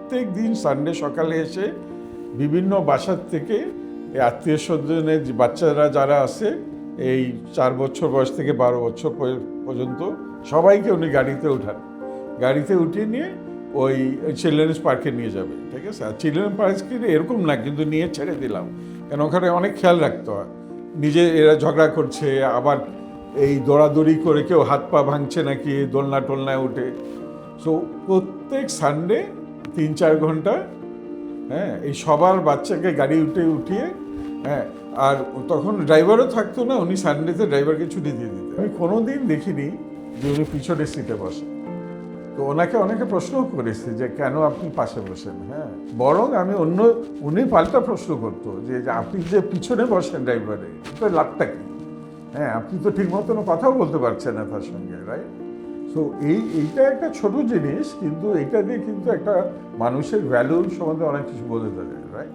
প্রত্যেক দিন সানডে সকালে এসে বিভিন্ন বাসার থেকে এই আত্মীয় স্বজনের যে বাচ্চারা যারা আছে এই 4 বছর বয়স থেকে 12 বছর পর্যন্ত সবাইকে উনি গাড়িতে উঠান, গাড়িতে উঠিয়ে নিয়ে ওই চিলড্রেন্স পার্কে নিয়ে যাবে, ঠিক আছে। আর চিলড্রেন পার্কে এরকম না কিন্তু নিয়ে ছেড়ে দিলাম, কারণ ওখানে অনেক খেয়াল রাখতে হয়। নিজে এরা ঝগড়া করছে, আবার এই দৌড়াদৌড়ি করে কেউ হাত পা ভাঙছে নাকি দোলনা টোলনায় উঠে। সো প্রত্যেক সানডে 3-4 ঘন্টা, হ্যাঁ, এই সবার বাচ্চাকে গাড়ি উঠিয়ে, হ্যাঁ, আর তখন ড্রাইভারও থাকতো না, উনি সানডেতে ড্রাইভারকে ছুটি দিয়ে দিতেন। আমি কোনোদিন দেখিনি যে উনি পিছনের সিটে বসে। তো ওনাকে অনেকে প্রশ্ন করেছে যে কেন আপনি পাশে বসেন, হ্যাঁ, বরং আমি উনি পাল্টা প্রশ্ন করতো যে আপনি যে পিছনে বসেন ড্রাইভারে, তো লাভটা কি? হ্যাঁ, আপনি তো ঠিক মতন কথাও বলতে পারছেন না তার সঙ্গে, রাইট? সো এইটা একটা ছোট জিনিস, কিন্তু এইটা দিয়ে কিন্তু একটা মানুষের ভ্যালু সম্বন্ধে অনেক কিছু বলে দেবে, রাইট?